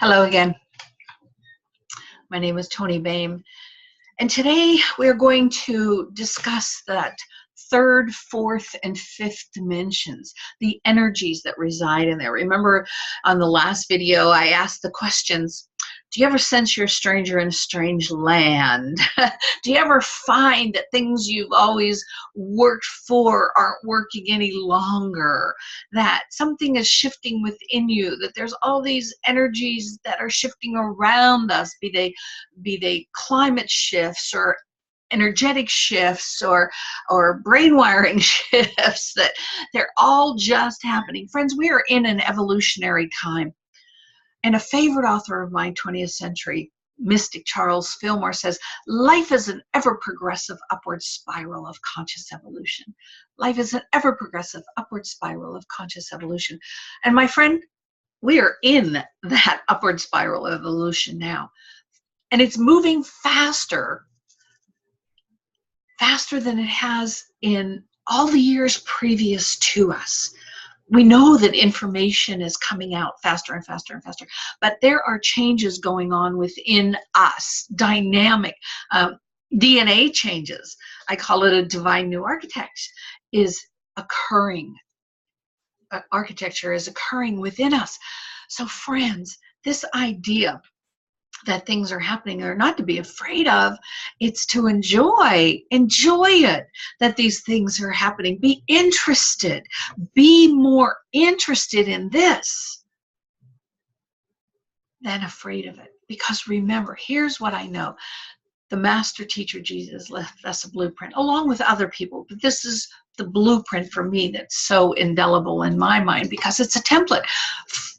Hello again. My name is Tony Boehm, and today we're going to discuss that third, fourth, and fifth dimensions, the energies that reside in there. Remember on the last video, I asked the questions, do you ever sense you're a stranger in a strange land? Do you ever find that things you've always worked for aren't working any longer? That something is shifting within you, that there's all these energies that are shifting around us, be they climate shifts or energetic shifts or brain wiring shifts, that they're all just happening. Friends, we are in an evolutionary time. And a favorite author of mine, 20th century mystic Charles Fillmore, says, life is an ever-progressive upward spiral of conscious evolution. Life is an ever-progressive upward spiral of conscious evolution. And my friend, we are in that upward spiral of evolution now. And it's moving faster than it has in all the years previous to us. We know that information is coming out faster and faster and faster, but there are changes going on within us, dynamic DNA changes. I call it a divine new architecture is occurring. Architecture is occurring within us. So friends, this idea that things are happening are not to be afraid of, it's to enjoy it, that these things are happening. Be interested, be more interested in this than afraid of it. Because remember, here's what I know. The master teacher Jesus left us a blueprint along with other people, but this is the blueprint for me that's so indelible in my mind because it's a template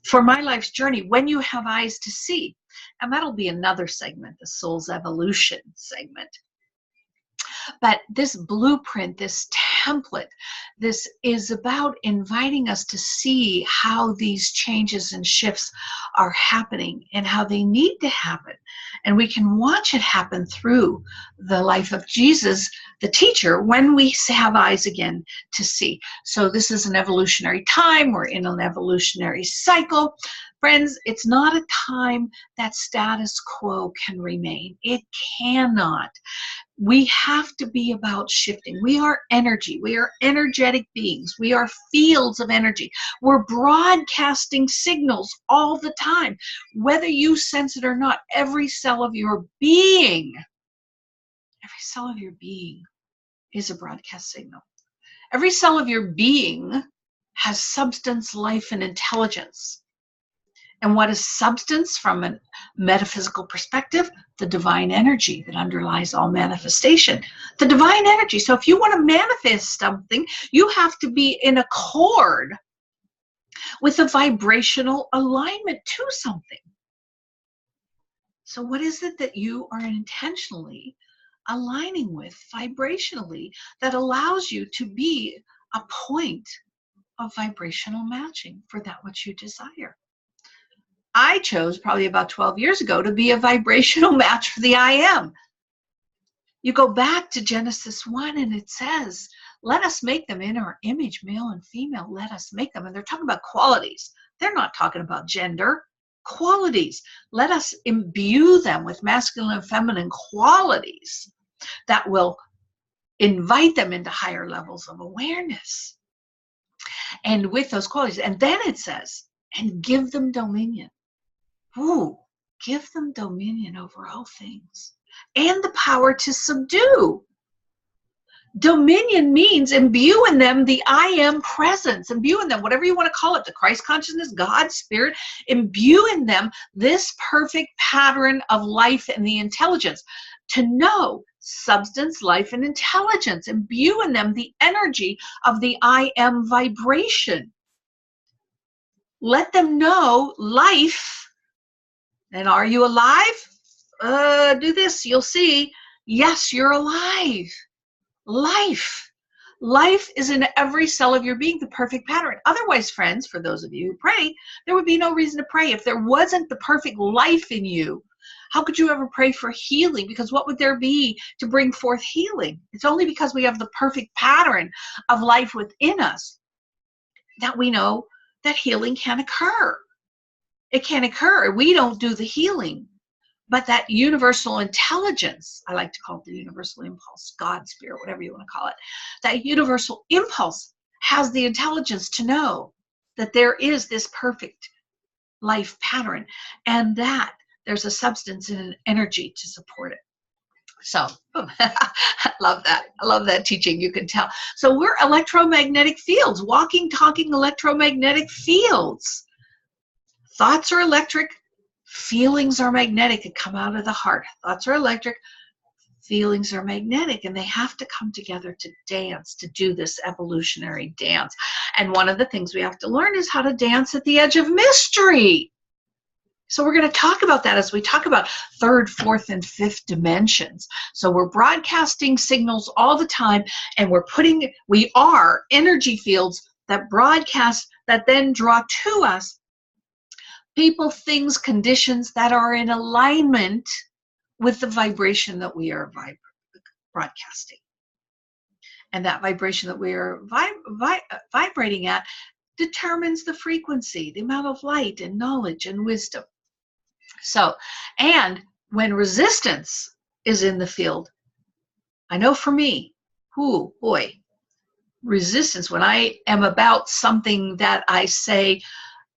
for my life's journey. When you have eyes to see, and that'll be another segment, the soul's evolution segment. But this blueprint, this template, this is about inviting us to see how these changes and shifts are happening and how they need to happen. And we can watch it happen through the life of Jesus, the teacher, when we have eyes again to see. So this is an evolutionary time. We're in an evolutionary cycle. Friends, it's not a time that status quo can remain. It cannot. We have to be about shifting. We are energy. We are energetic beings. We are fields of energy. We're broadcasting signals all the time. Whether you sense it or not, every cell of your being is a broadcast signal. Every cell of your being has substance, life, and intelligence. And what is substance from a metaphysical perspective? The divine energy that underlies all manifestation. The divine energy. So if you want to manifest something, you have to be in accord with a vibrational alignment to something. So what is it that you are intentionally aligning with vibrationally that allows you to be a point of vibrational matching for that which you desire? I chose probably about 12 years ago to be a vibrational match for the I am. You go back to Genesis 1 and it says, let us make them in our image, male and female, let us make them. And they're talking about qualities. They're not talking about gender. Qualities. Let us imbue them with masculine and feminine qualities that will invite them into higher levels of awareness. And with those qualities, and then it says, and give them dominion. Ooh, give them dominion over all things and the power to subdue. Dominion means imbue in them the I am presence, imbue in them, whatever you want to call it, the Christ consciousness, God, spirit, imbue in them this perfect pattern of life and the intelligence to know substance, life, and intelligence. Imbue in them the energy of the I am vibration. Let them know life. And are you alive? Do this, you'll see. Yes, you're alive. Life is in every cell of your being, the perfect pattern. Otherwise, friends, for those of you who pray, there would be no reason to pray. If there wasn't the perfect life in you, how could you ever pray for healing? Because what would there be to bring forth healing? It's only because we have the perfect pattern of life within us that we know that healing can occur. It can't occur. We don't do the healing. But that universal intelligence, I like to call it the universal impulse, God, spirit, whatever you want to call it, that universal impulse has the intelligence to know that there is this perfect life pattern and that there's a substance and an energy to support it. So I love that. I love that teaching, you can tell. So we're electromagnetic fields, walking, talking electromagnetic fields. Thoughts are electric, feelings are magnetic and come out of the heart. Thoughts are electric, feelings are magnetic, and they have to come together to dance, to do this evolutionary dance. And one of the things we have to learn is how to dance at the edge of mystery. So we're going to talk about that as we talk about third, fourth, and fifth dimensions. So we're broadcasting signals all the time, and we are energy fields that broadcast, that then draw to us people, things, conditions that are in alignment with the vibration that we are broadcasting. And that vibration that we are vibrating at determines the frequency, the amount of light and knowledge and wisdom. So, and when resistance is in the field, I know for me, resistance, when I am about something that I say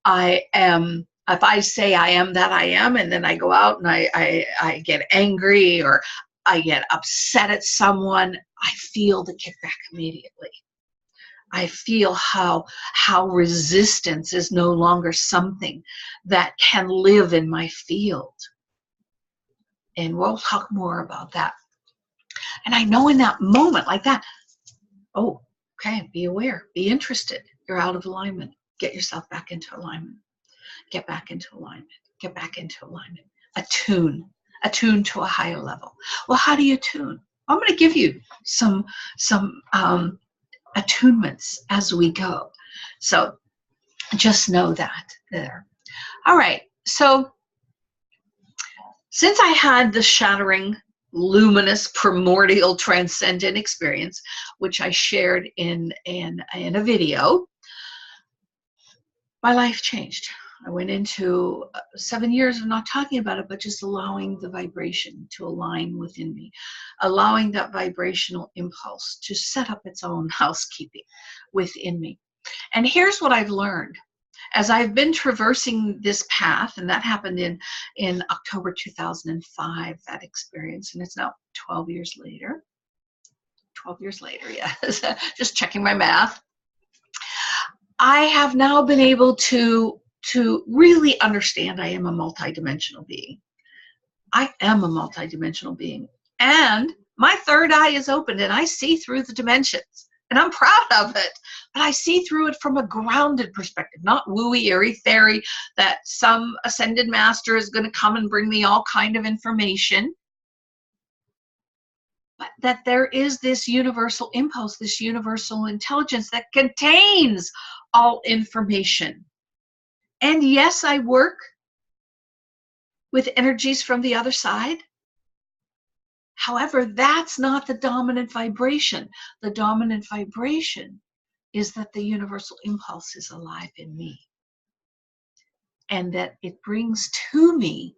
I am, if I say I am that I am, and then I go out and I get angry or I get upset at someone, I feel the kickback immediately. I feel how resistance is no longer something that can live in my field. And we'll talk more about that. And I know in that moment like that, oh, okay, be aware, be interested. You're out of alignment. Get yourself back into alignment. Get back into alignment. Get back into alignment. Attune to a higher level. Well, how do you tune? I'm going to give you some attunements as we go. So just know that there. All right. So since I had the shattering, luminous, primordial, transcendent experience, which I shared in a video, my life changed. I went into 7 years of not talking about it, but just allowing the vibration to align within me, allowing that vibrational impulse to set up its own housekeeping within me. And here's what I've learned. As I've been traversing this path, and that happened in October 2005, that experience, and it's now 12 years later. 12 years later, yes. Just checking my math. I have now been able to really understand I am a multidimensional being. I am a multidimensional being. And my third eye is open and I see through the dimensions. And I'm proud of it. But I see through it from a grounded perspective, not wooey, airy, fairy, that some ascended master is going to come and bring me all kind of information. But that there is this universal impulse, this universal intelligence that contains all information. And yes, I work with energies from the other side. However, that's not the dominant vibration. The dominant vibration is that the universal impulse is alive in me. And that it brings to me,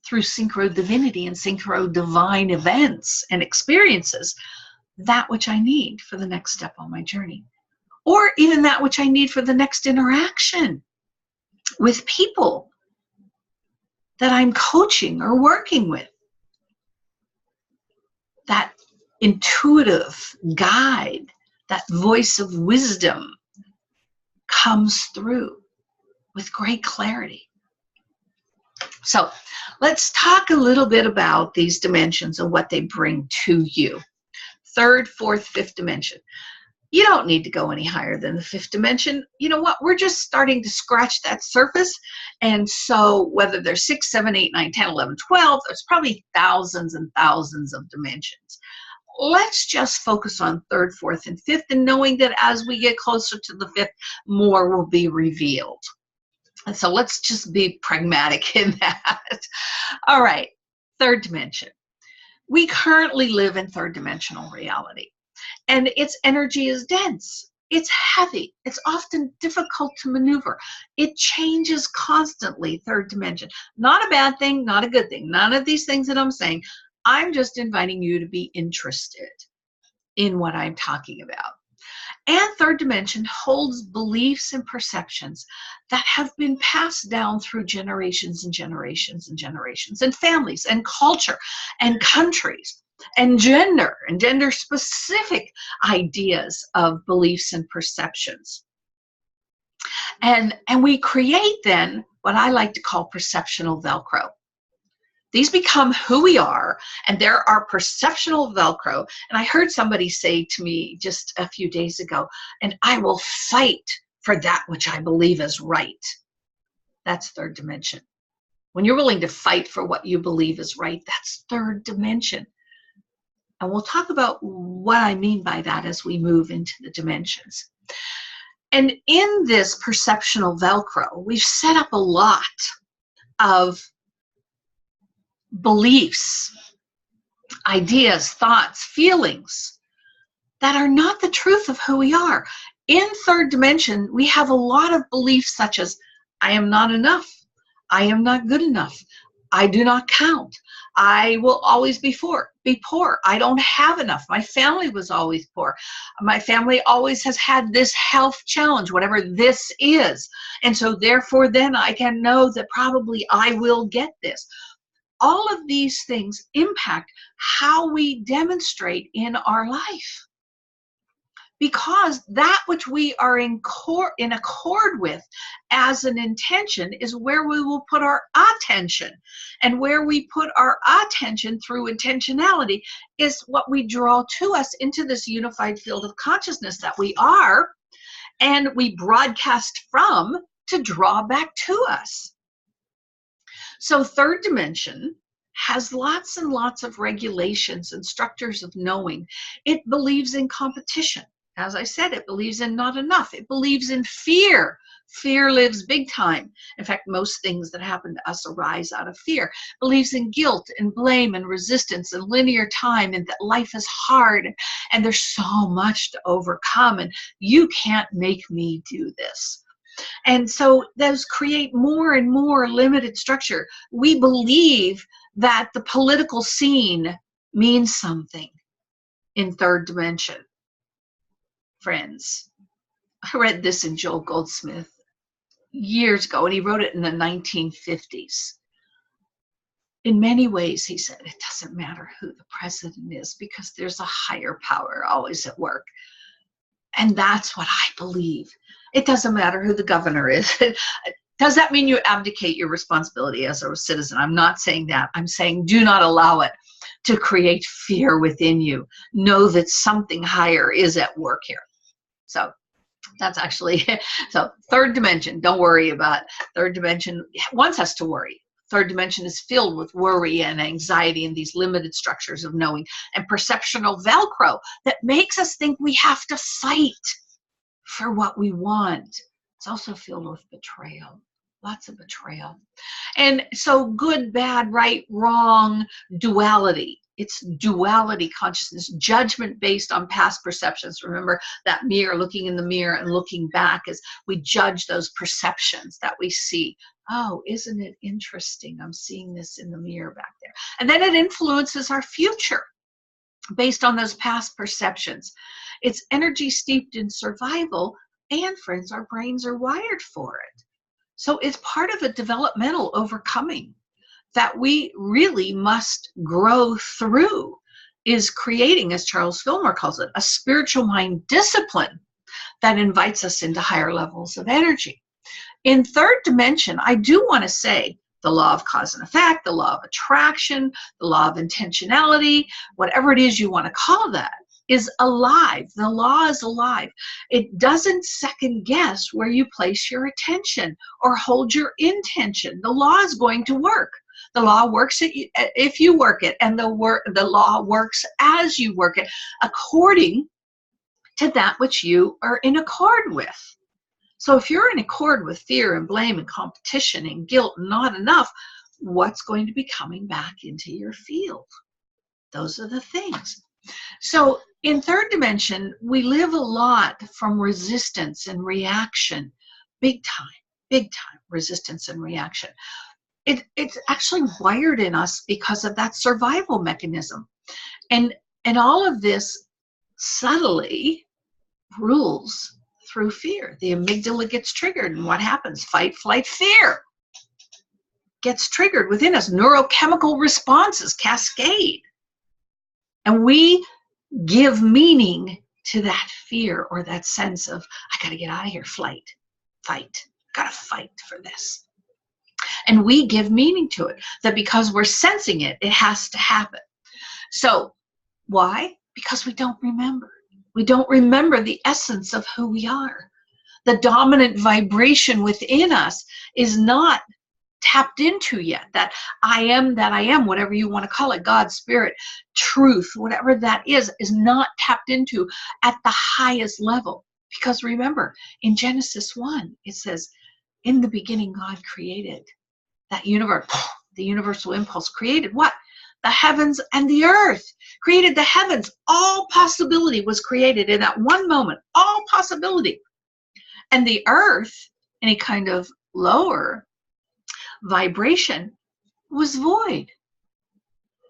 through synchro divinity and synchro divine events and experiences, that which I need for the next step on my journey. Or even that which I need for the next interaction with people that I'm coaching or working with. That intuitive guide, that voice of wisdom comes through with great clarity. So let's talk a little bit about these dimensions and what they bring to you. Third, fourth, fifth dimension. You don't need to go any higher than the fifth dimension. You know what? We're just starting to scratch that surface. And so whether there's 6, 7, 8, 9, 10, 11, 12, there's probably thousands and thousands of dimensions. Let's just focus on third, fourth, and fifth, and knowing that as we get closer to the fifth, more will be revealed. And so let's just be pragmatic in that. All right, third dimension. We currently live in third dimensional reality. And its energy is dense. It's heavy. It's often difficult to maneuver. It changes constantly, third dimension. Not a bad thing, not a good thing. None of these things that I'm saying. I'm just inviting you to be interested in what I'm talking about. And third dimension holds beliefs and perceptions that have been passed down through generations and generations and generations, and families and culture and countries and gender specific ideas of beliefs and perceptions. And we create then what I like to call perceptional Velcro. These become who we are, and there are perceptional Velcro. And I heard somebody say to me just a few days ago, and I will fight for that which I believe is right. That's third dimension. When you're willing to fight for what you believe is right, that's third dimension. And we'll talk about what I mean by that as we move into the dimensions. And in this perceptional Velcro, we've set up a lot of beliefs, ideas, thoughts, feelings that are not the truth of who we are. In third dimension, we have a lot of beliefs such as, I am not enough, I am not good enough, I do not count, I will always be poor, I don't have enough, my family was always poor, my family always has had this health challenge, whatever this is, and so therefore then I can know that probably I will get this. All of these things impact how we demonstrate in our life. Because that which we are in accord with as an intention is where we will put our attention. And where we put our attention through intentionality is what we draw to us into this unified field of consciousness that we are, and we broadcast from to draw back to us. So third dimension has lots and lots of regulations and structures of knowing. It believes in competition. As I said, it believes in not enough. It believes in fear. Fear lives big time. In fact, most things that happen to us arise out of fear. It believes in guilt and blame and resistance and linear time, and that life is hard and there's so much to overcome and you can't make me do this. And so those create more and more limited structure. We believe that the political scene means something in third dimension. Friends, I read this in Joel Goldsmith years ago, and he wrote it in the 1950s. In many ways, he said, it doesn't matter who the president is because there's a higher power always at work. And that's what I believe. It doesn't matter who the governor is. Does that mean you abdicate your responsibility as a citizen? I'm not saying that. I'm saying do not allow it to create fear within you. Know that something higher is at work here. So that's actually, so third dimension, don't worry about third dimension. Wants us to worry. Third dimension is filled with worry and anxiety and these limited structures of knowing and perceptional Velcro that makes us think we have to fight for what we want. It's also filled with betrayal, lots of betrayal. And so good, bad, right, wrong, duality. It's duality consciousness, judgment based on past perceptions. Remember that mirror, looking in the mirror and looking back as we judge those perceptions that we see. Oh, isn't it interesting? I'm seeing this in the mirror back there. And then it influences our future based on those past perceptions. It's energy steeped in survival, and friends, our brains are wired for it. So it's part of a developmental overcoming that we really must grow through, is creating, as Charles Fillmore calls it, a spiritual mind discipline that invites us into higher levels of energy. In third dimension, I do want to say the law of cause and effect, the law of attraction, the law of intentionality, whatever it is you want to call that, is alive. The law is alive. It doesn't second guess where you place your attention or hold your intention. The law is going to work. The law works if you work it, and the law works as you work it, according to that which you are in accord with. So if you're in accord with fear and blame and competition and guilt and not enough, what's going to be coming back into your field? Those are the things. So in third dimension, we live a lot from resistance and reaction. Big time resistance and reaction. It's actually wired in us because of that survival mechanism. And all of this subtly rules through fear. The amygdala gets triggered, and what happens? Fight, flight, fear gets triggered within us. Neurochemical responses cascade. And we give meaning to that fear or that sense of, I got to get out of here, flight, fight, got to fight for this. And we give meaning to it, that because we're sensing it, it has to happen. So why? Because we don't remember. We don't remember the essence of who we are. The dominant vibration within us is not tapped into yet. That I am, whatever you want to call it, God, spirit, truth, whatever that is not tapped into at the highest level. Because remember, in Genesis 1, it says, in the beginning, God created that universe. The universal impulse created what? The heavens and the earth. Created the heavens. All possibility was created in that one moment. All possibility. And the earth, any kind of lower vibration, was void.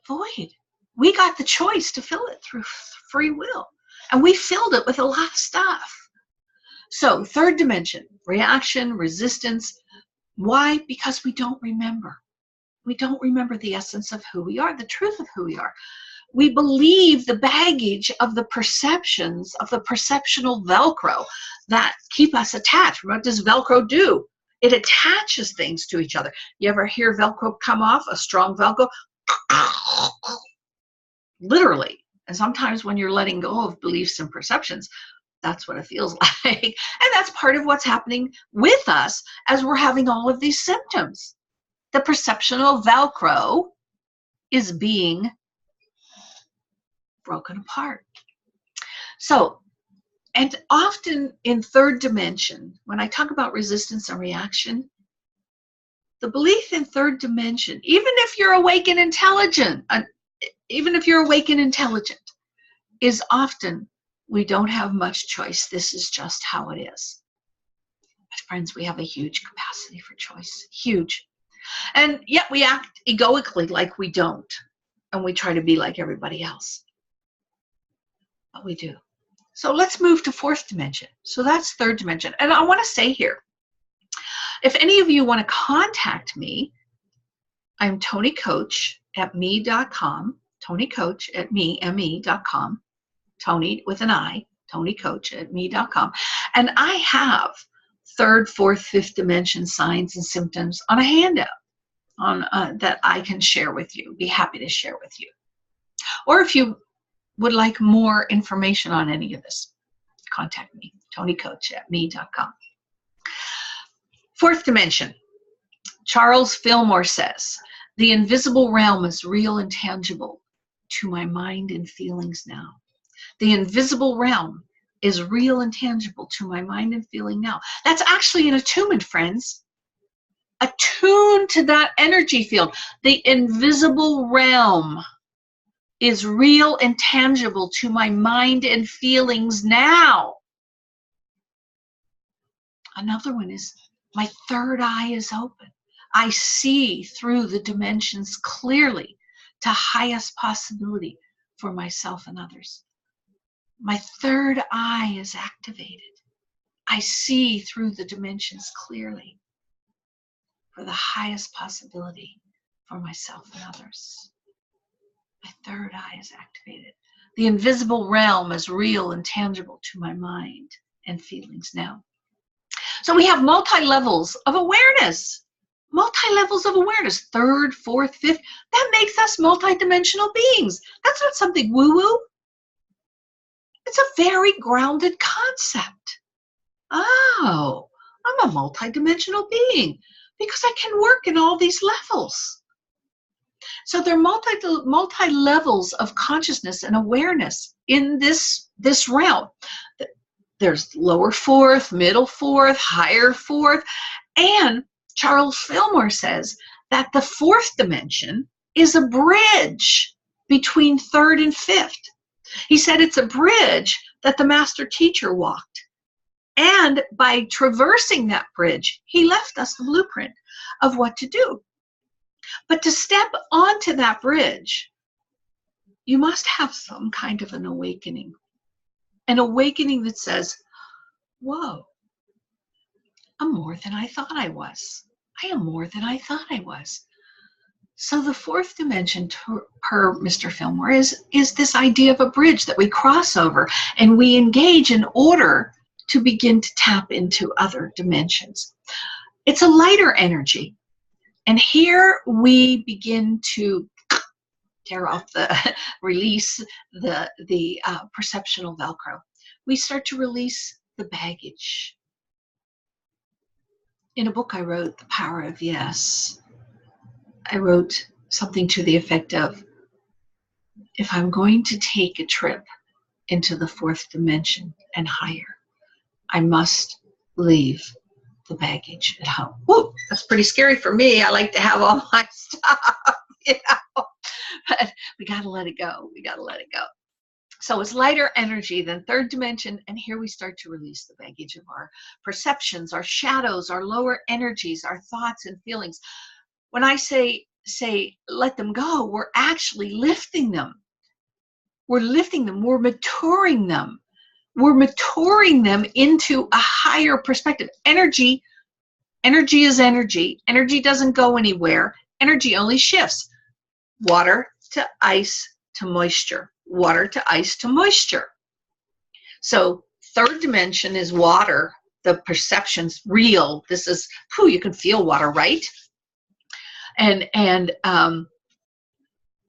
Void. We got the choice to fill it through free will. And we filled it with a lot of stuff. So third dimension, reaction, resistance. Why? Because we don't remember. We don't remember the essence of who we are, the truth of who we are. We believe the baggage of the perceptions, of the perceptional Velcro that keep us attached. What does Velcro do? It attaches things to each other. You ever hear Velcro come off, a strong Velcro? Literally. And sometimes when you're letting go of beliefs and perceptions, that's what it feels like. And that's part of what's happening with us as we're having all of these symptoms. The perceptional Velcro is being broken apart. So, and often in third dimension, when I talk about resistance and reaction, the belief in third dimension, even if you're awake and intelligent, is often, we don't have much choice. This is just how it is. But friends, we have a huge capacity for choice. Huge. And yet we act egoically like we don't. And we try to be like everybody else. But we do. So let's move to fourth dimension. So that's third dimension. And I want to say here, if any of you want to contact me, I'm TonyCoach@me.com. TonyCoach@me.com. Tony with an I. TonyCoach@me.com. And I have third, fourth, fifth dimension signs and symptoms on a handout that I can share with you. Be happy to share with you. Or if you would like more information on any of this, contact me. TonyCoach@me.com. Fourth dimension. Charles Fillmore says, the invisible realm is real and tangible to my mind and feelings now. The invisible realm is real and tangible to my mind and feeling now. That's actually an attunement, friends. Attune to that energy field. The invisible realm is real and tangible to my mind and feelings now. Another one is, my third eye is open. I see through the dimensions clearly to highest possibility for myself and others. My third eye is activated. I see through the dimensions clearly for the highest possibility for myself and others. My third eye is activated. The invisible realm is real and tangible to my mind and feelings now. So we have multi-levels of awareness. Multi-levels of awareness. Third, fourth, fifth. That makes us multi-dimensional beings. That's not something woo-woo. It's a very grounded concept. Oh, I'm a multi-dimensional being because I can work in all these levels. So there are multi-levels of consciousness and awareness in this realm. There's lower fourth, middle fourth, higher fourth. And Charles Fillmore says that the fourth dimension is a bridge between third and fifth. He said it's a bridge that the master teacher walked. And by traversing that bridge, he left us the blueprint of what to do. But to step onto that bridge, you must have some kind of an awakening that says, whoa, I'm more than I thought I was. I am more than I thought I was. So the fourth dimension, per Mr. Fillmore, is this idea of a bridge that we cross over and we engage in order to begin to tap into other dimensions. It's a lighter energy. And here we begin to tear off release the perceptional Velcro. We start to release the baggage. In a book I wrote, The Power of Yes, I wrote something to the effect of, if I'm going to take a trip into the fourth dimension and higher, I must leave the baggage at home. Whoa, that's pretty scary for me. I like to have all my stuff, you know, but we got to let it go. We got to let it go. So it's lighter energy than third dimension, and here we start to release the baggage of our perceptions, our shadows, our lower energies, our thoughts and feelings. When I say let them go, we're actually lifting them. We're lifting them. We're maturing them. We're maturing them into a higher perspective. Energy is energy. Energy doesn't go anywhere. Energy only shifts. Water to ice to moisture. Water to ice to moisture. So third dimension is water. The perception's real. This is, you can feel water, right?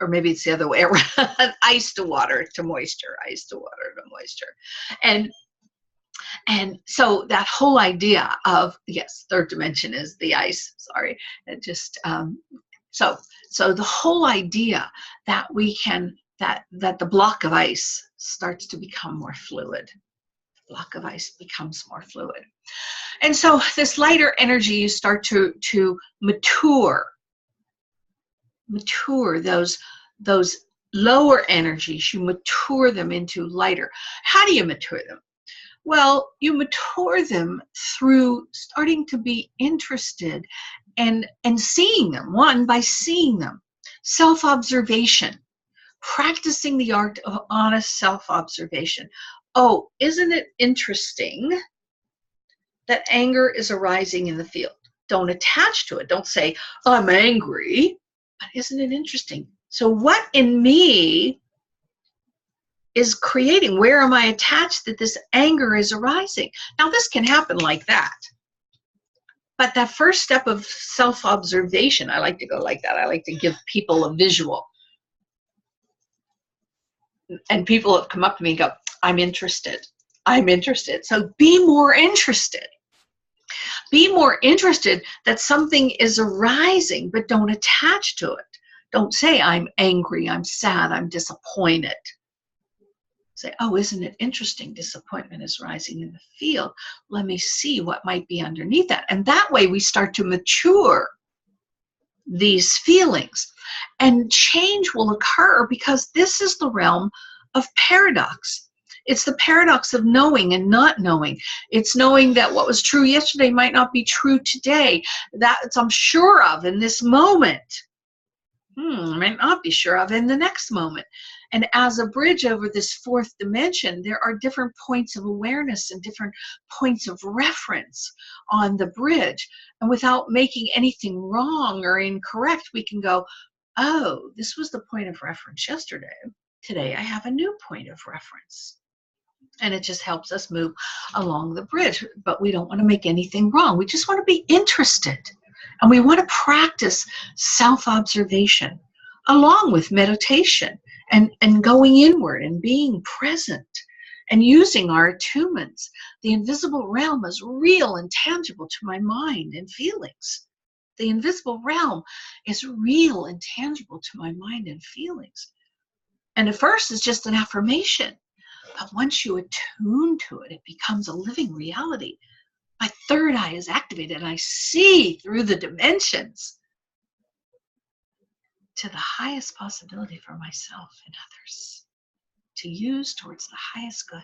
Or maybe it's the other way around. Ice to water to moisture. Ice to water to moisture. And so that whole idea of, yes, third dimension is the ice. Sorry, it just so the whole idea that we can that the block of ice starts to become more fluid. The block of ice becomes more fluid, and so this lighter energy, you start to mature those lower energies. You mature them into lighter. How do you mature them? Well, you mature them through starting to be interested and seeing them. One, by seeing them. Self-observation. Practicing the art of honest self-observation. Oh, isn't it interesting that anger is arising in the field? Don't attach to it. Don't say, I'm angry. But isn't it interesting? So what in me is creating? Where am I attached that this anger is arising? Now, this can happen like that. But that first step of self-observation, I like to go like that. I like to give people a visual. And people have come up to me and go, I'm interested. I'm interested. So be more interested. Be more interested that something is arising, but don't attach to it. Don't say, I'm angry, I'm sad, I'm disappointed. Say, oh, isn't it interesting? Disappointment is rising in the field. Let me see what might be underneath that. And that way we start to mature these feelings. And change will occur because this is the realm of paradox. It's the paradox of knowing and not knowing. It's knowing that what was true yesterday might not be true today. That's I'm sure of in this moment. Might not be sure of in the next moment. And as a bridge over this fourth dimension, there are different points of awareness and different points of reference on the bridge. And without making anything wrong or incorrect, we can go, oh, this was the point of reference yesterday. Today I have a new point of reference. And it just helps us move along the bridge. But we don't want to make anything wrong. We just want to be interested. And we want to practice self-observation along with meditation and going inward and being present and using our attunements. The invisible realm is real and tangible to my mind and feelings. The invisible realm is real and tangible to my mind and feelings. And at first it's just an affirmation. But once you attune to it, it becomes a living reality. My third eye is activated and I see through the dimensions to the highest possibility for myself and others. to use towards the highest good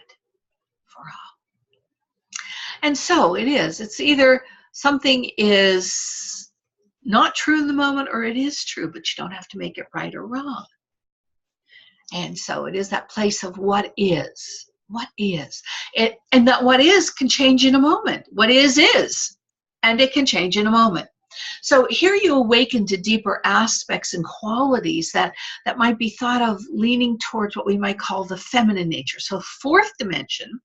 for all. And so it is. It's either something is not true in the moment or it is true, but you don't have to make it right or wrong. And so it is that place of what is. What is. And that what is can change in a moment. What is, and it can change in a moment. So here you awaken to deeper aspects and qualities that might be thought of leaning towards what we might call the feminine nature. So fourth dimension,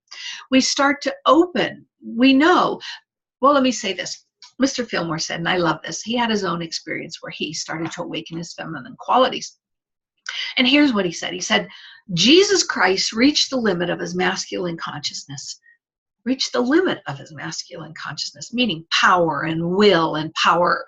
we start to open. We know, well, let me say this. Mr. Fillmore said, and I love this, he had his own experience where he started to awaken his feminine qualities. And here's what he said. He said, Jesus Christ reached the limit of his masculine consciousness. Reached the limit of his masculine consciousness, meaning power and will and power,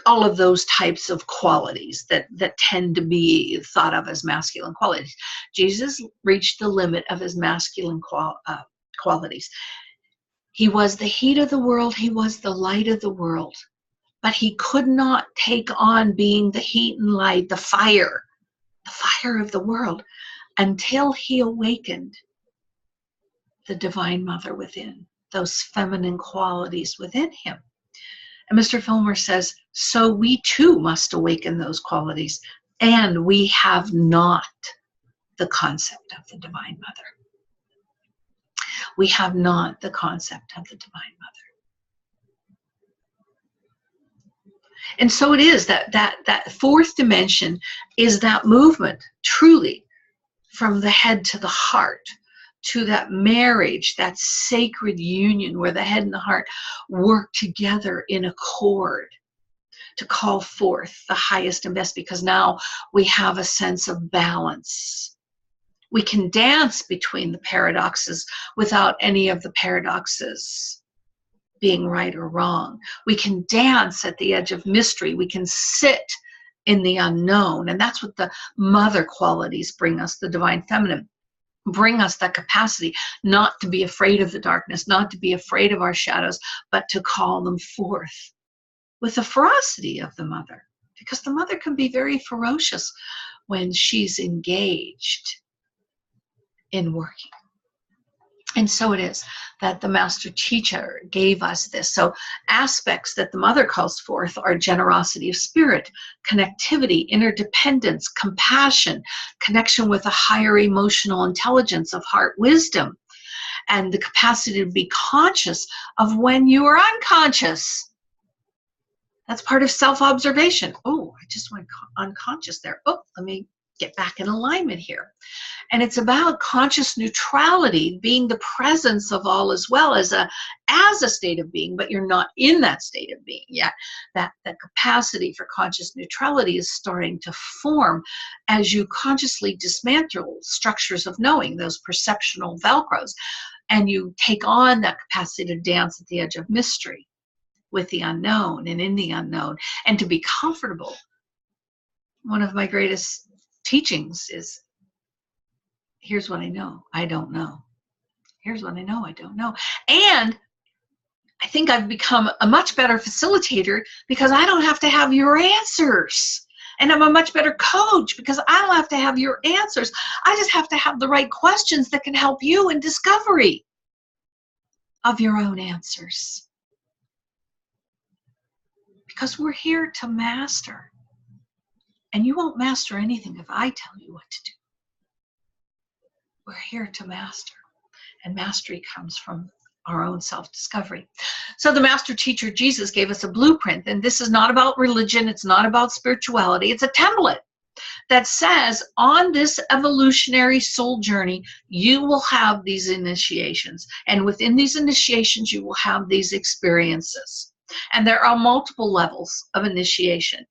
all of those types of qualities that tend to be thought of as masculine qualities. Jesus reached the limit of his masculine qualities. He was the heat of the world. He was the light of the world. But he could not take on being the heat and light, the fire of the world, until he awakened the Divine Mother within, those feminine qualities within him. And Mr. Fillmore says, so we too must awaken those qualities, and we have not the concept of the Divine Mother. We have not the concept of the Divine Mother. And so it is that fourth dimension is that movement, truly, from the head to the heart, to that marriage, that sacred union where the head and the heart work together in accord to call forth the highest and best, because now we have a sense of balance. We can dance between the paradoxes without any of the paradoxes being right or wrong. We can dance at the edge of mystery. We can sit in the unknown. And that's what the mother qualities bring us, the divine feminine. Bring us that capacity not to be afraid of the darkness, not to be afraid of our shadows, but to call them forth with the ferocity of the mother. Because the mother can be very ferocious when she's engaged in working. And so it is that the master teacher gave us this. So aspects that the mother calls forth are generosity of spirit, connectivity, interdependence, compassion, connection with a higher emotional intelligence of heart wisdom, and the capacity to be conscious of when you are unconscious. That's part of self-observation. Oh, I just went unconscious there. Oh, let me get back in alignment here. And it's about conscious neutrality, being the presence of all as well as a state of being, but you're not in that state of being yet. That capacity for conscious neutrality is starting to form as you consciously dismantle structures of knowing, those perceptional Velcros, and you take on that capacity to dance at the edge of mystery with the unknown and in the unknown, and to be comfortable. One of my greatest teachings is, here's what I know, I don't know. Here's what I know, I don't know. And I think I've become a much better facilitator because I don't have to have your answers. And I'm a much better coach because I don't have to have your answers. I just have to have the right questions that can help you in discovery of your own answers. Because we're here to master. And you won't master anything if I tell you what to do. We're here to master. And mastery comes from our own self-discovery. So the master teacher Jesus gave us a blueprint. And this is not about religion. It's not about spirituality. It's a template that says on this evolutionary soul journey, you will have these initiations. And within these initiations, you will have these experiences. And there are multiple levels of initiation.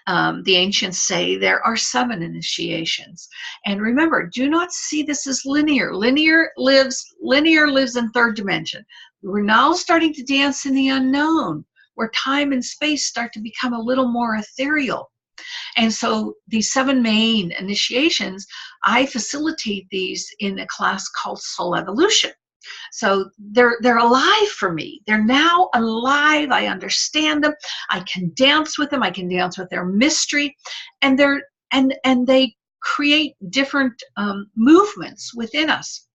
The ancients say there are 7 initiations. And remember, do not see this as linear. Linear lives in 3rd dimension. We're now starting to dance in the unknown, where time and space start to become a little more ethereal. And so these 7 main initiations, I facilitate these in a class called Soul Evolution. So they're alive for me. They're now alive. I understand them. I can dance with them. I can dance with their mystery, and they create different movements within us.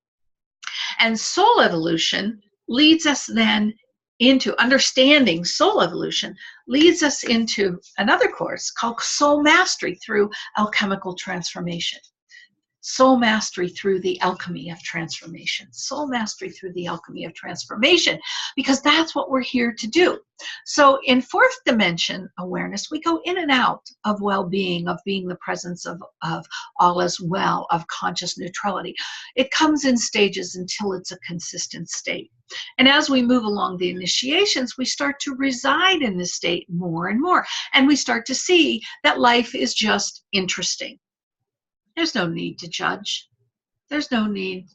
And soul evolution leads us then into understanding soul evolution, leads us into another course called Soul Mastery through Alchemical Transformation. Soul Mastery through the Alchemy of Transformation. Soul Mastery through the Alchemy of Transformation, because that's what we're here to do. So in fourth dimension awareness, we go in and out of well-being, of being the presence of all is well, of conscious neutrality. It comes in stages until it's a consistent state. And as we move along the initiations, we start to reside in this state more and more. And we start to see that life is just interesting. There's no need to judge. There's no need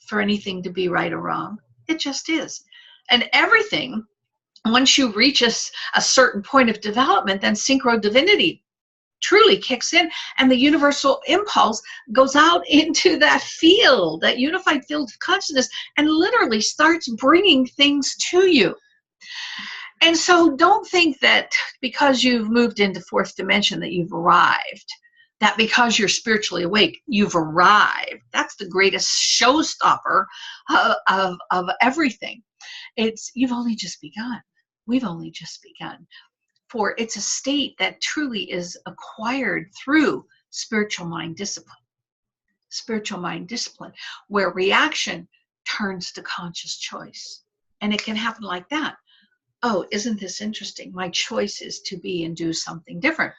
for anything to be right or wrong. It just is. And everything, once you reach a certain point of development, then synchro divinity truly kicks in, and the universal impulse goes out into that field, that unified field of consciousness, and literally starts bringing things to you. And so don't think that because you've moved into fourth dimension that you've arrived. That because you're spiritually awake, you've arrived. That's the greatest showstopper of everything. You've only just begun. We've only just begun. For it's a state that truly is acquired through spiritual mind discipline. Spiritual mind discipline, where reaction turns to conscious choice. And it can happen like that. Oh, isn't this interesting? My choice is to be and do something different.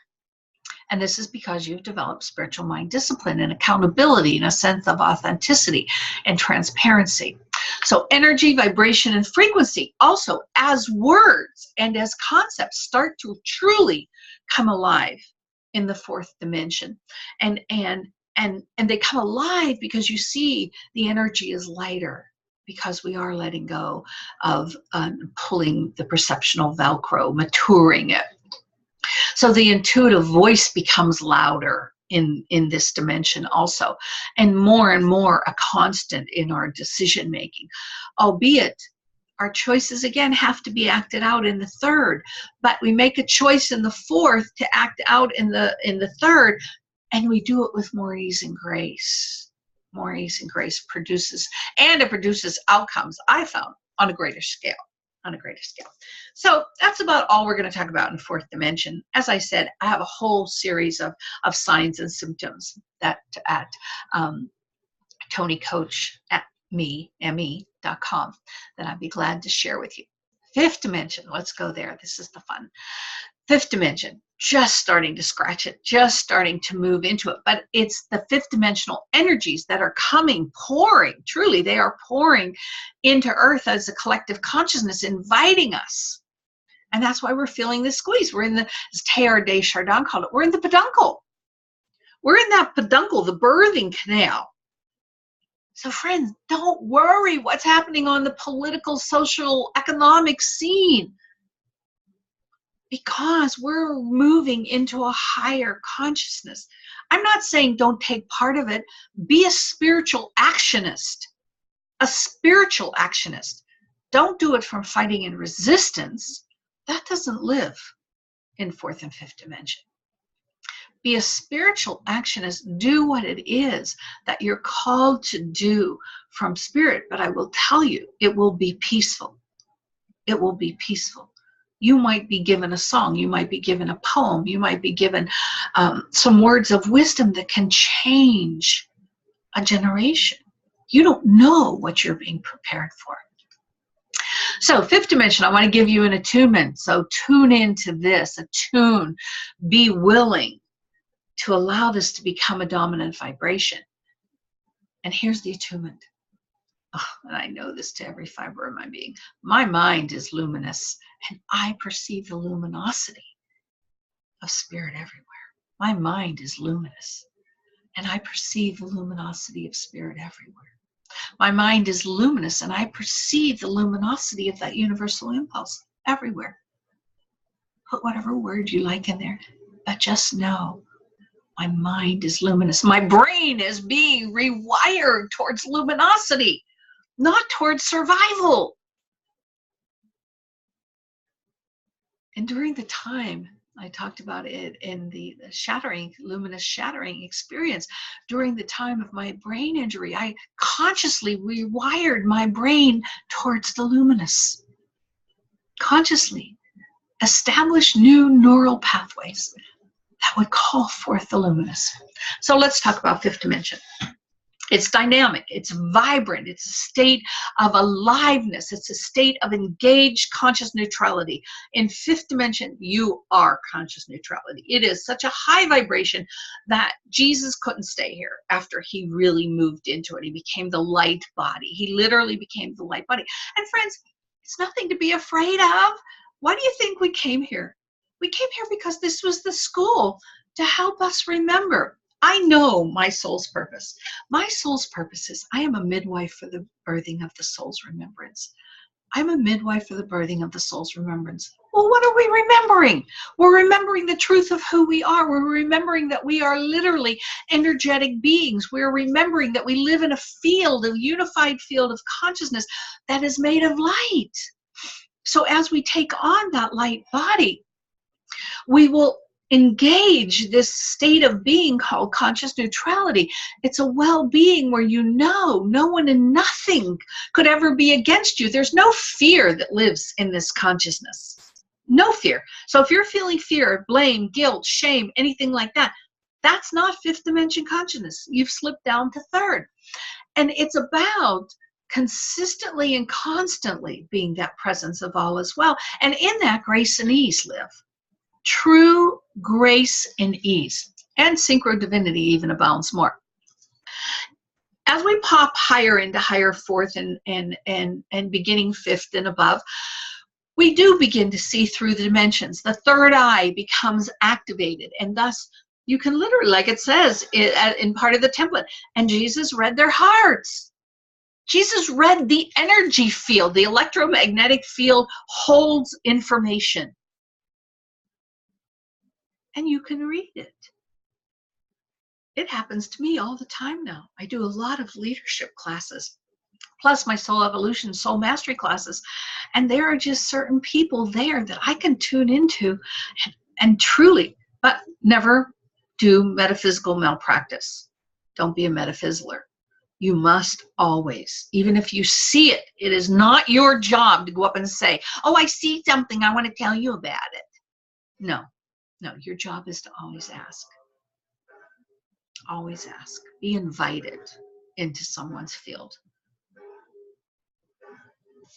And this is because you've developed spiritual mind discipline and accountability and a sense of authenticity and transparency. So energy, vibration, and frequency also as words and as concepts start to truly come alive in the fourth dimension. And they come alive because you see the energy is lighter, because we are letting go of pulling the perceptional Velcro, maturing it. So the intuitive voice becomes louder in this dimension also, and more a constant in our decision making, albeit our choices again have to be acted out in the third, but we make a choice in the fourth to act out in the third, and we do it with more ease and grace. More ease and grace produces outcomes, I found, on a greater scale. So that's about all we're going to talk about in fourth dimension. As I said, I have a whole series of signs and symptoms that at TonyCoach@me.com that I'd be glad to share with you. Fifth dimension, let's go there. This is the fun. Fifth dimension, just starting to scratch it, just starting to move into it. But it's the fifth dimensional energies that are pouring, truly, they are pouring into Earth as a collective consciousness, inviting us. And that's why we're feeling this squeeze. We're in as Teilhard de Chardin called it, we're in the peduncle. We're in that peduncle, the birthing canal. So friends, don't worry what's happening on the political, social, economic scene, because we're moving into a higher consciousness. I'm not saying don't take part of it. Be a spiritual actionist. A spiritual actionist. Don't do it from fighting and resistance. That doesn't live in fourth and fifth dimension. Be a spiritual actionist. Do what it is that you're called to do from spirit. But I will tell you, it will be peaceful. It will be peaceful. You might be given a song. You might be given a poem. You might be given some words of wisdom that can change a generation. You don't know what you're being prepared for. So fifth dimension, I want to give you an attunement. So tune into this, attune, be willing to allow this to become a dominant vibration. And here's the attunement. Oh, and I know this to every fiber of my being. My mind is luminous, and I perceive the luminosity of spirit everywhere. My mind is luminous, and I perceive the luminosity of spirit everywhere. My mind is luminous, and I perceive the luminosity of that universal impulse everywhere. Put whatever word you like in there, but just know my mind is luminous. My brain is being rewired towards luminosity, not towards survival. And during the time I talked about it in the shattering, luminous shattering experience. During the time of my brain injury, I consciously rewired my brain towards the luminous. Consciously established new neural pathways that would call forth the luminous. So let's talk about fifth dimension. It's dynamic, it's vibrant, it's a state of aliveness, it's a state of engaged conscious neutrality. In fifth dimension, you are conscious neutrality. It is such a high vibration that Jesus couldn't stay here after he really moved into it. He became the light body. He literally became the light body. And friends, it's nothing to be afraid of. Why do you think we came here? We came here because this was the school to help us remember. I know my soul's purpose. My soul's purpose is I am a midwife for the birthing of the soul's remembrance. I'm a midwife for the birthing of the soul's remembrance. Well, what are we remembering? We're remembering the truth of who we are. We're remembering that we are literally energetic beings. We're remembering that we live in a field, a unified field of consciousness that is made of light. So as we take on that light body, we will engage this state of being called conscious neutrality. It's a well-being where you know no one and nothing could ever be against you. There's no fear that lives in this consciousness. No fear. So if you're feeling fear, blame, guilt, shame, anything like that, that's not fifth dimension consciousness. You've slipped down to third. And it's about consistently and constantly being that presence of all as well. And in that, grace and ease live. True grace and ease, and synchro divinity even abounds more. As we pop higher into higher fourth and beginning fifth and above, we do begin to see through the dimensions. The third eye becomes activated, and thus you can literally, like it says in part of the template, and Jesus read their hearts. Jesus read the energy field. The electromagnetic field holds information. And you can read it. It happens to me all the time now. I do a lot of leadership classes, plus my soul evolution, soul mastery classes. And there are just certain people there that I can tune into and truly, but never do metaphysical malpractice. Don't be a metaphysicler. You must always, even if you see it, it is not your job to go up and say, oh, I see something, I want to tell you about it. No. No, your job is to always ask. Always ask. Be invited into someone's field.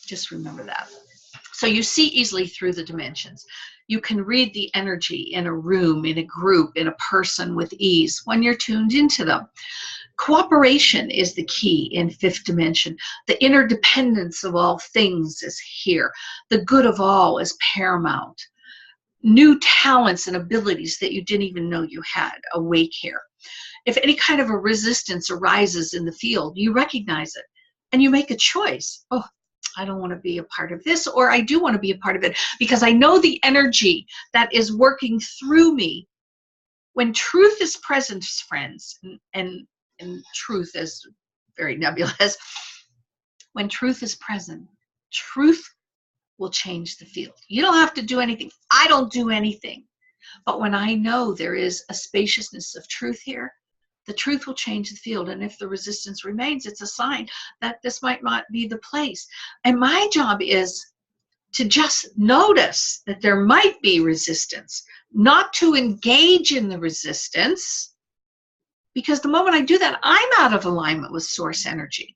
Just remember that. So you see easily through the dimensions. You can read the energy in a room, in a group, in a person with ease when you're tuned into them. Cooperation is the key in fifth dimension. The interdependence of all things is here. The good of all is paramount. New talents and abilities that you didn't even know you had awake here. If any kind of a resistance arises in the field, you recognize it and you make a choice. Oh, I don't want to be a part of this, or I do want to be a part of it because I know the energy that is working through me. When truth is present, friends, and truth is very nebulous. When truth is present, truth will change the field. You don't have to do anything. I don't do anything. But when I know there is a spaciousness of truth here, the truth will change the field. And if the resistance remains, it's a sign that this might not be the place. And my job is to just notice that there might be resistance, not to engage in the resistance, because the moment I do that, I'm out of alignment with source energy.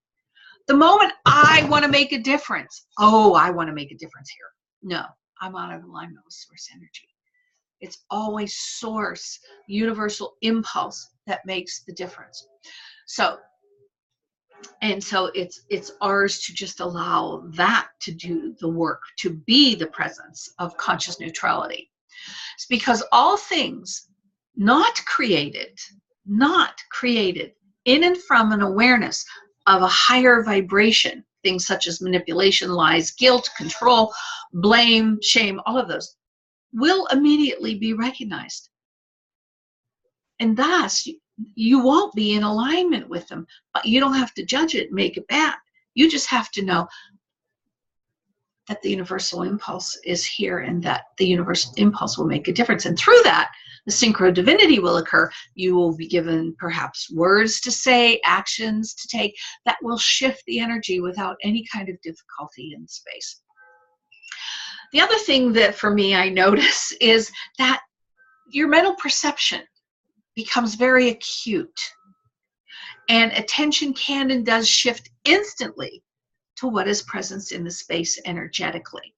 The moment I want to make a difference, oh, I want to make a difference here. No, I'm out of alignment with source energy. It's always source, universal impulse that makes the difference. So it's ours to just allow that to do the work, to be the presence of conscious neutrality. It's because all things not created in and from an awareness of a higher vibration, things such as manipulation, lies, guilt, control, blame, shame, all of those will immediately be recognized. And thus, you won't be in alignment with them, but you don't have to judge it, make it bad. You just have to know, that the universal impulse is here and that the universal impulse will make a difference. And through that, the synchro divinity will occur. You will be given perhaps words to say, actions to take that will shift the energy without any kind of difficulty in space. The other thing that for me I notice is that your mental perception becomes very acute, and attention can and does shift instantly to what is present in the space energetically.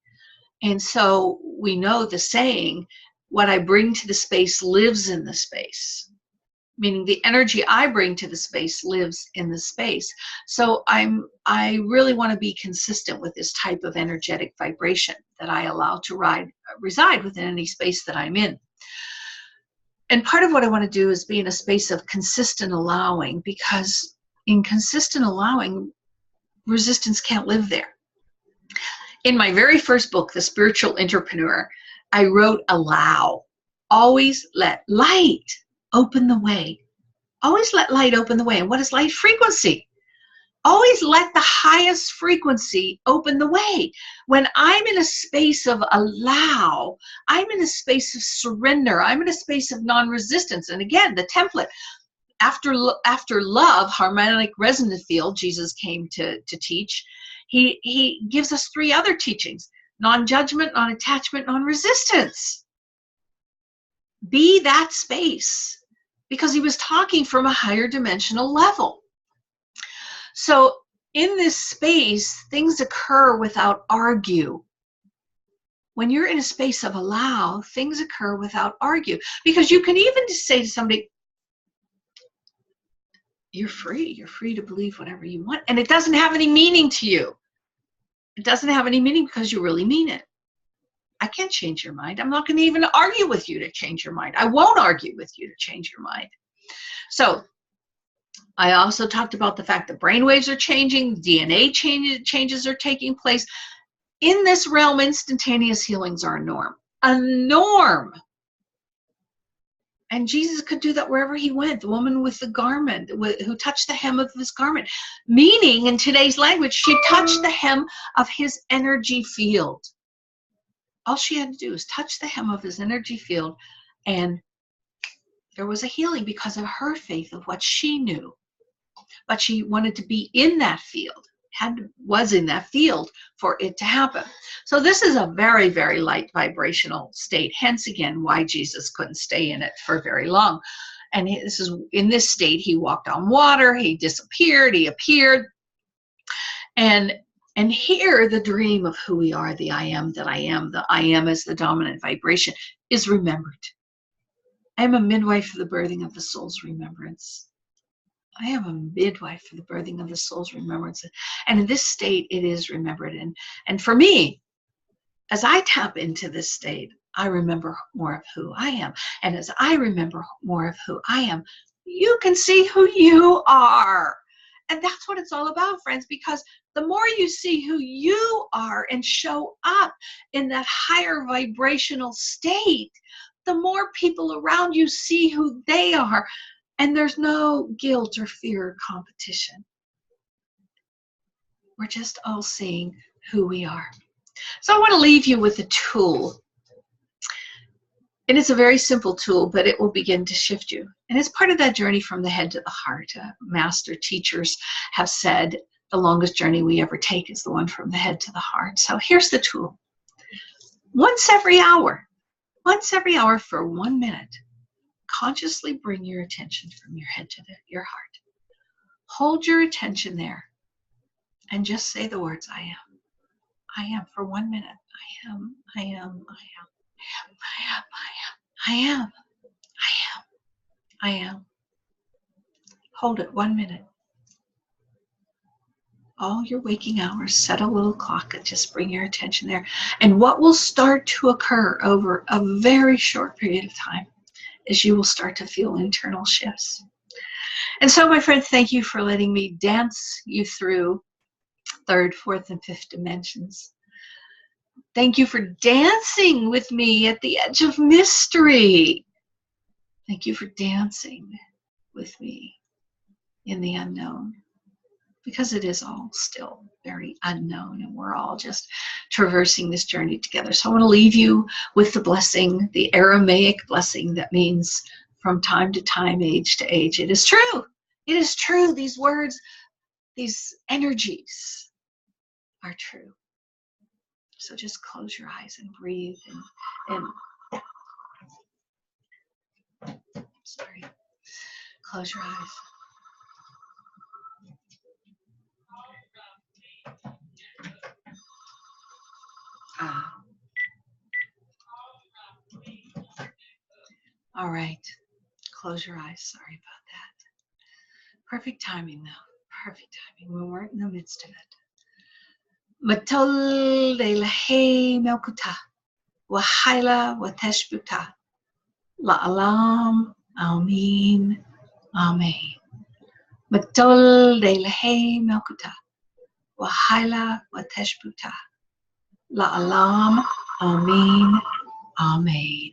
And so we know the saying, what I bring to the space lives in the space, meaning the energy I bring to the space lives in the space. So I really want to be consistent with this type of energetic vibration that I allow to reside within any space that I'm in. And part of what I want to do is be in a space of consistent allowing, because in consistent allowing, resistance can't live there. In my very first book, The Spiritual Entrepreneur, I wrote allow. Always let light open the way. Always let light open the way. And what is light? Frequency. Always let the highest frequency open the way. When I'm in a space of allow, I'm in a space of surrender. I'm in a space of non-resistance. And again, the template, after love, harmonic resonant field, Jesus came to teach, he gives us 3 other teachings: non-judgment, non-attachment, non-resistance. Be that space, because he was talking from a higher dimensional level. So in this space, things occur without argue. When you're in a space of allow, things occur without argue, because you can even just say to somebody, you're free to believe whatever you want, and it doesn't have any meaning to you. It doesn't have any meaning because you really mean it. I can't change your mind. I'm not going to even argue with you to change your mind. I won't argue with you to change your mind. So I also talked about the fact that brainwaves are changing, DNA changes are taking place. In this realm, instantaneous healings are a norm. A norm. And Jesus could do that wherever he went. The woman with the garment, who touched the hem of his garment. Meaning, in today's language, she touched the hem of his energy field. All she had to do was touch the hem of his energy field, and there was a healing because of her faith of what she knew. But she wanted to be in that field, was in that field for it to happen. So this is a very, very light vibrational state. Hence, again, why Jesus couldn't stay in it for very long. And this is in this state, he walked on water, he disappeared, he appeared. And here, the dream of who we are, the I am that I am, the I am as the dominant vibration, is remembered. I am a midwife for the birthing of the soul's remembrance. I am a midwife for the birthing of the soul's remembrance. And in this state, it is remembered. And for me, as I tap into this state, I remember more of who I am. And as I remember more of who I am, you can see who you are. And that's what it's all about, friends, because the more you see who you are and show up in that higher vibrational state, the more people around you see who they are. And there's no guilt or fear or competition. We're just all seeing who we are. So I want to leave you with a tool. And it's a very simple tool, but it will begin to shift you. And it's part of that journey from the head to the heart. Master teachers have said the longest journey we ever take is the one from the head to the heart. So here's the tool. Once every hour for 1 minute, consciously bring your attention from your head to your heart. Hold your attention there and just say the words, I am. I am for 1 minute. I am, I am, I am, I am, I am, I am, I am, I am. Hold it 1 minute. All your waking hours, set a little clock and just bring your attention there. And what will start to occur over a very short period of time is you will start to feel internal shifts. And so, my friends, thank you for letting me dance you through 3rd, 4th, and 5th dimensions. Thank you for dancing with me at the edge of mystery. Thank you for dancing with me in the unknown. because it is all still very unknown and we're all just traversing this journey together. So I want to leave you with the blessing, the Aramaic blessing that means from time to time, age to age. It is true. It is true. These words, these energies are true. So just close your eyes and breathe and sorry, close your eyes. All right, close your eyes. Sorry about that. Perfect timing though. Perfect timing. We weren't in the midst of it. Matol de lahe melkuta, wahaila wateshbuta, la alam, amin, amen. Matol de lahe melkuta, wahaila wateshbuta, la alam, amin, amen.